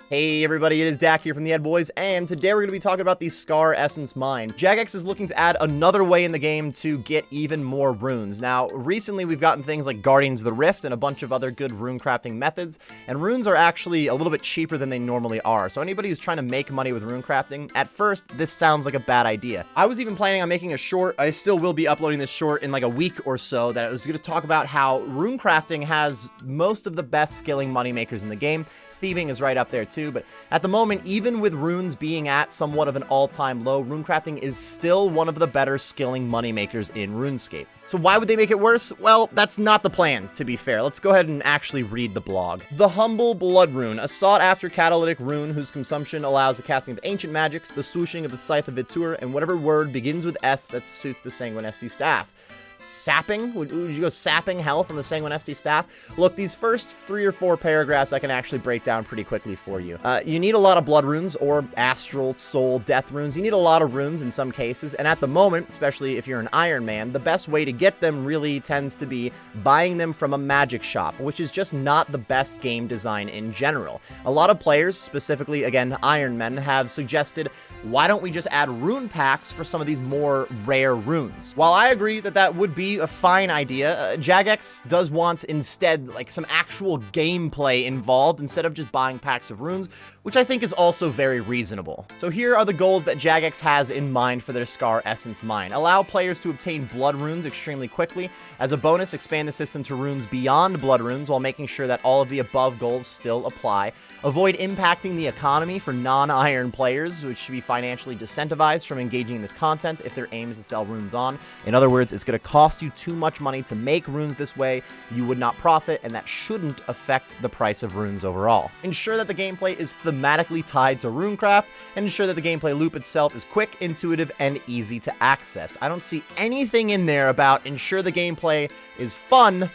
Hey everybody, it is Dak here from the Ed Boys, and today we're going to be talking about the Scar Essence Mine. Jagex is looking to add another way in the game to get even more runes. Now, recently we've gotten things like Guardians of the Rift and a bunch of other good rune crafting methods, and runes are actually a little bit cheaper than they normally are. So anybody who's trying to make money with rune crafting, at first, this sounds like a bad idea. I was even planning on making a short. I still will be uploading this short in like a week or so that I was going to talk about how rune crafting has most of the best skilling moneymakers in the game. Thieving is right up there too, but at the moment, even with runes being at somewhat of an all-time low, runecrafting is still one of the better skilling moneymakers in RuneScape. So why would they make it worse? Well, that's not the plan, to be fair. Let's go ahead and actually read the blog. The Humble Blood Rune, a sought-after catalytic rune whose consumption allows the casting of ancient magics, the swooshing of the Scythe of Vitur, and whatever word begins with S that suits the Sanguine SD staff. Sapping? Would you go sapping health on the Sanguine SD staff? Look, these first 3 or 4 paragraphs I can actually break down pretty quickly for you. You need a lot of blood runes, or astral, soul, death runes. You need a lot of runes in some cases, and at the moment, especially if you're an Iron Man, the best way to get them really tends to be buying them from a magic shop, which is just not the best game design in general. A lot of players, specifically, again, Iron Men, have suggested, why don't we just add rune packs for some of these more rare runes? While I agree that that would be a fine idea, Jagex does want instead like some actual gameplay involved instead of just buying packs of runes, which I think is also very reasonable. So here are the goals that Jagex has in mind for their Scar Essence Mine. Allow players to obtain blood runes extremely quickly. As a bonus, expand the system to runes beyond blood runes while making sure that all of the above goals still apply. Avoid impacting the economy for non-iron players, which should be financially disincentivized from engaging in this content if their aim is to sell runes on. In other words, it's going to cost you too much money to make runes this way. You would not profit, and that shouldn't affect the price of runes overall. Ensure that the gameplay is thematically tied to runecraft, and ensure that the gameplay loop itself is quick, intuitive, and easy to access. I don't see anything in there about ensure the gameplay is fun,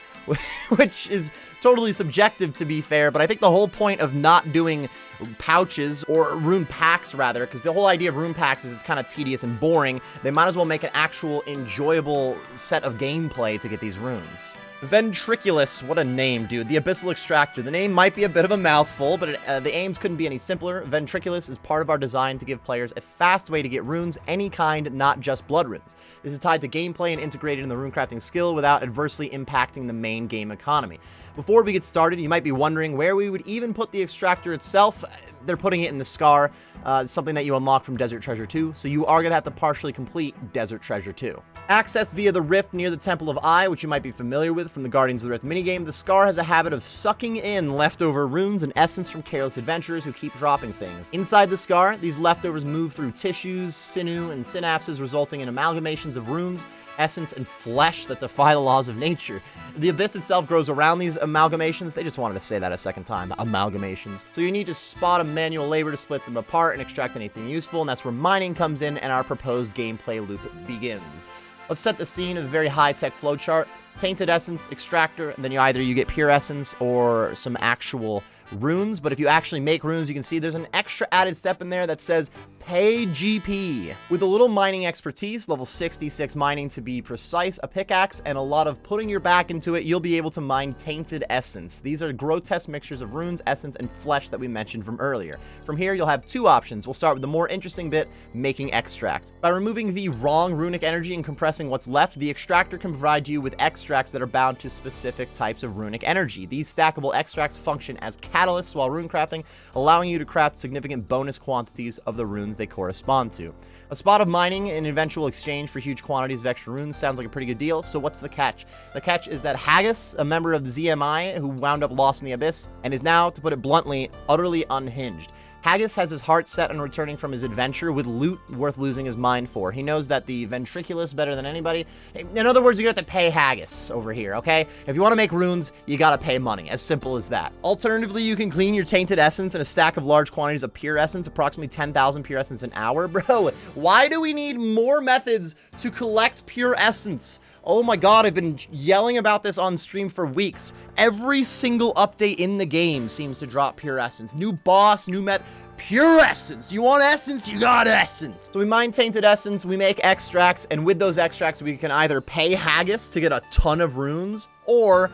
which is totally subjective to be fair, but I think the whole point of not doing pouches, or rune packs rather, because the whole idea of rune packs is it's kind of tedious and boring, they might as well make an actual enjoyable set of gameplay to get these runes. Ventriculus, what a name, dude. The Abyssal Extractor. The name might be a bit of a mouthful, but the aims couldn't be any simpler. Ventriculus is part of our design to give players a fast way to get runes, any kind, not just blood runes. This is tied to gameplay and integrated in the runecrafting skill without adversely impacting the main game economy. Before we get started, you might be wondering where we would even put the extractor itself. They're putting it in the Scar, something that you unlock from Desert Treasure 2, so you are going to have to partially complete Desert Treasure 2. Accessed via the rift near the Temple of Eye, which you might be familiar with from the Guardians of the Rift minigame, the Scar has a habit of sucking in leftover runes and essence from careless adventurers who keep dropping things. Inside the Scar, these leftovers move through tissues, sinew, and synapses, resulting in amalgamations of runes, essence, and flesh that defy the laws of nature. The abyss itself grows around these amalgamations. They just wanted to say that a second time, amalgamations. So you need to spot a manual labor to split them apart and extract anything useful, and that's where mining comes in and our proposed gameplay loop begins. Let's set the scene of a very high-tech flowchart. Tainted essence, extractor, and then you get pure essence or some actual runes. But if you actually make runes, you can see there's an extra added step in there that says pay GP. With a little mining expertise, level 66 mining to be precise, a pickaxe, and a lot of putting your back into it, you'll be able to mine tainted essence. These are grotesque mixtures of runes, essence, and flesh that we mentioned from earlier. From here, you'll have 2 options. We'll start with the more interesting bit, making extracts. By removing the wrong runic energy and compressing what's left, the extractor can provide you with extracts that are bound to specific types of runic energy. These stackable extracts function as catalysts while runecrafting, allowing you to craft significant bonus quantities of the runes they correspond to. A spot of mining in eventual exchange for huge quantities of extra runes sounds like a pretty good deal, so what's the catch? The catch is that Haggis, a member of the ZMI who wound up lost in the abyss, and is now, to put it bluntly, utterly unhinged. Haggis has his heart set on returning from his adventure with loot worth losing his mind for. He knows that the Ventriculus better than anybody. In other words, you have to pay Haggis over here, okay? If you want to make runes, you gotta pay money. As simple as that. Alternatively, you can clean your tainted essence in a stack of large quantities of pure essence, approximately 10,000 pure essence an hour. Bro, why do we need more methods to collect pure essence? Oh my god, I've been yelling about this on stream for weeks. Every single update in the game seems to drop pure essence. New boss, new pure essence. You want essence? You got essence. So we mine tainted essence, we make extracts, and with those extracts, we can either pay Haggis to get a ton of runes, or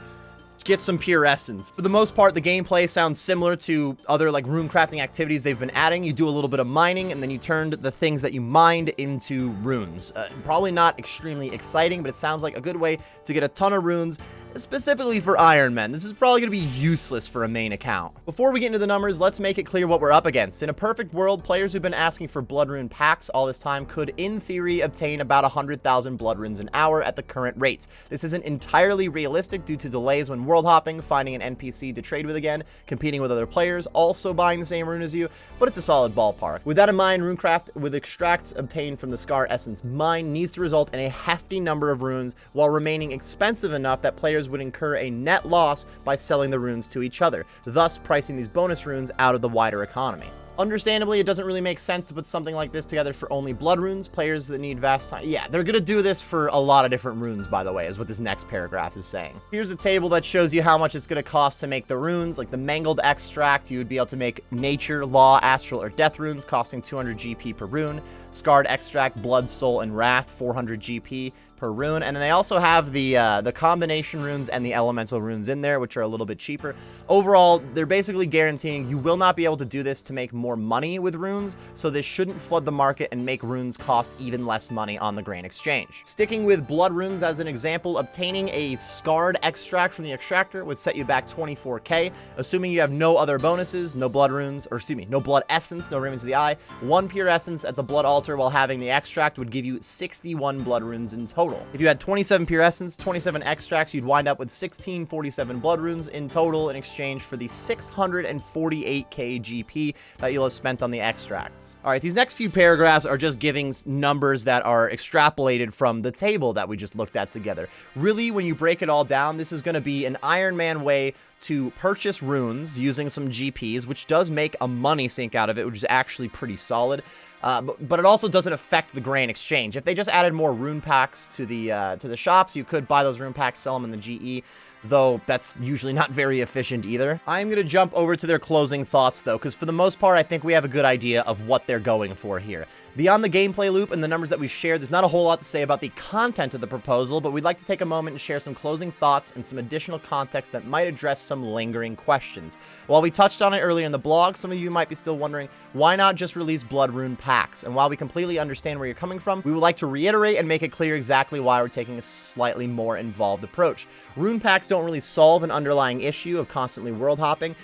get some pure essence. For the most part, the gameplay sounds similar to other like rune crafting activities they've been adding. You do a little bit of mining, and then you turned the things that you mined into runes. Probably not extremely exciting, but it sounds like a good way to get a ton of runes, specifically for Iron Men. This is probably going to be useless for a main account. Before we get into the numbers, let's make it clear what we're up against. In a perfect world, players who've been asking for blood rune packs all this time could, in theory, obtain about 100,000 blood runes an hour at the current rates. This isn't entirely realistic due to delays when world hopping, finding an NPC to trade with again, competing with other players, also buying the same rune as you, but it's a solid ballpark. With that in mind, Runecraft with extracts obtained from the Scar Essence mine needs to result in a hefty number of runes while remaining expensive enough that players would incur a net loss by selling the runes to each other, thus pricing these bonus runes out of the wider economy. Understandably, it doesn't really make sense to put something like this together for only blood runes. Players that need vast time, yeah, they're gonna do this for a lot of different runes, by the way, is what this next paragraph is saying. Here's a table that shows you how much it's gonna cost to make the runes. Like the mangled extract, you would be able to make nature, law, astral, or death runes, costing 200 GP per rune. Scarred extract, blood, soul, and wrath, 400 GP per rune. And then they also have the combination runes and the elemental runes in there, which are a little bit cheaper. Overall, they're basically guaranteeing you will not be able to do this to make more money with runes, so this shouldn't flood the market and make runes cost even less money on the grain exchange. Sticking with blood runes as an example, obtaining a scarred extract from the extractor would set you back 24k, assuming you have no other bonuses, no blood runes, or excuse me, no blood essence, no remains of the eye. One pure essence at the blood altar while having the extract would give you 61 blood runes in total. If you had 27 pure essence, 27 extracts, you'd wind up with 1647 blood runes in total in exchange for the 648k GP that you'll have spent on the extracts. All right, these next few paragraphs are just giving numbers that are extrapolated from the table that we just looked at together. Really, when you break it all down, this is going to be an Iron Man way to purchase runes using some GPs, which does make a money sink out of it, which is actually pretty solid. But it also doesn't affect the grain exchange. If they just added more rune packs to the shops, you could buy those rune packs, sell them in the GE, though that's usually not very efficient either. I'm going to jump over to their closing thoughts, though, because for the most part, I think we have a good idea of what they're going for here. Beyond the gameplay loop and the numbers that we've shared, there's not a whole lot to say about the content of the proposal, but we'd like to take a moment and share some closing thoughts and some additional context that might address some lingering questions. While we touched on it earlier in the blog, some of you might be still wondering, why not just release blood rune packs? And while we completely understand where you're coming from, we would like to reiterate and make it clear exactly why we're taking a slightly more involved approach. Rune packs don't really solve an underlying issue of constantly world hopping.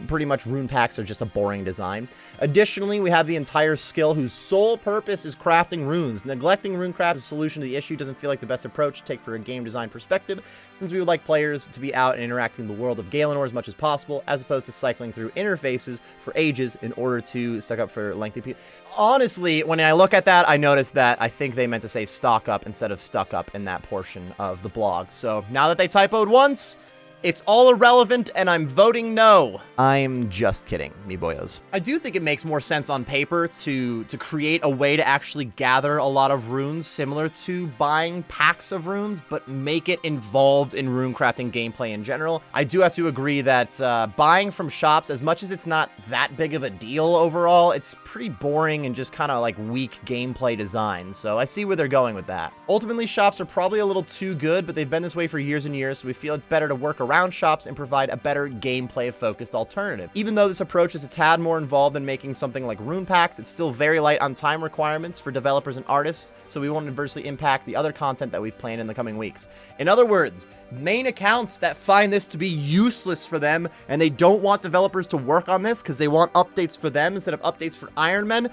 Pretty much rune packs are just a boring design. Additionally, we have the entire skill whose sole purpose is crafting runes. Neglecting runecraft as a solution to the issue doesn't feel like the best approach to take for a game design perspective, since we would like players to be out and interacting in the world of Galenor as much as possible, as opposed to cycling through interfaces for ages in order to stock up for lengthy periods. Honestly, when I look at that, I noticed that I think they meant to say stock up instead of stuck up in that portion of the blog. So now that they typoed once, it's all irrelevant, and I'm voting no. I'm just kidding, me boyos. I do think it makes more sense on paper to create a way to actually gather a lot of runes similar to buying packs of runes, but make it involved in runecrafting gameplay in general. I do have to agree that buying from shops, as much as it's not that big of a deal overall, it's pretty boring and just kind of like weak gameplay design, so I see where they're going with that. Ultimately, shops are probably a little too good, but they've been this way for years and years, so we feel it's better to work around shops and provide a better gameplay-focused alternative. Even though this approach is a tad more involved than making something like rune packs, it's still very light on time requirements for developers and artists, so we won't adversely impact the other content that we've planned in the coming weeks. In other words, main accounts that find this to be useless for them and they don't want developers to work on this because they want updates for them instead of updates for Iron Men,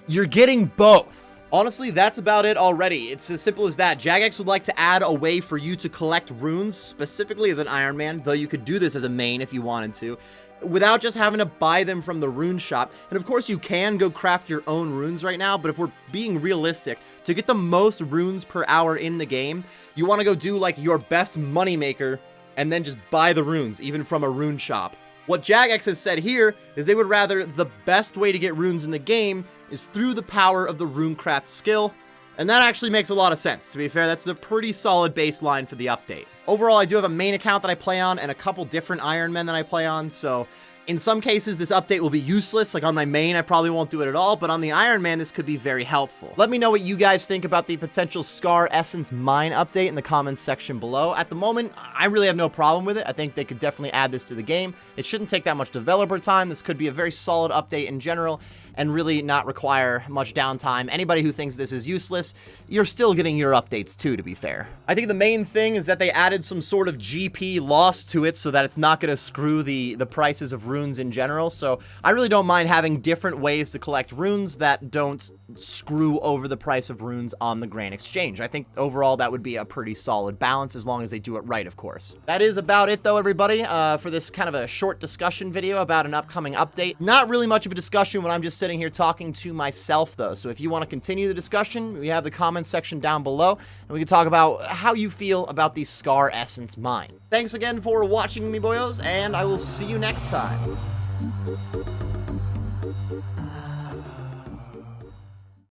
you're getting both. Honestly, that's about it already. It's as simple as that. Jagex would like to add a way for you to collect runes, specifically as an Iron Man, though you could do this as a main if you wanted to, without just having to buy them from the rune shop. And of course, you can go craft your own runes right now, but if we're being realistic, to get the most runes per hour in the game, you want to go do like your best moneymaker and then just buy the runes, even from a rune shop. What Jagex has said here is they would rather the best way to get runes in the game is through the power of the runecraft skill, and that actually makes a lot of sense. To be fair, that's a pretty solid baseline for the update. Overall, I do have a main account that I play on and a couple different Iron Men that I play on, so In some cases, this update will be useless. Like on my main, I probably won't do it at all, but on the Iron Man, this could be very helpful. Let me know what you guys think about the potential Scar Essence Mine update in the comments section below. At the moment, I really have no problem with it. I think they could definitely add this to the game. It shouldn't take that much developer time. This could be a very solid update in general and really not require much downtime. Anybody who thinks this is useless, you're still getting your updates too, to be fair. I think the main thing is that they added some sort of GP loss to it so that it's not going to screw the prices of runes in general. So I really don't mind having different ways to collect runes that don't screw over the price of runes on the Grand Exchange. I think overall that would be a pretty solid balance as long as they do it right, of course. That is about it though, everybody, for this kind of a short discussion video about an upcoming update. Not really much of a discussion when I'm just sitting here talking to myself though. So if you want to continue the discussion, we have the comments section down below and we can talk about how you feel about the Scar Essence Mine. Thanks again for watching me, boyos, and I will see you next time.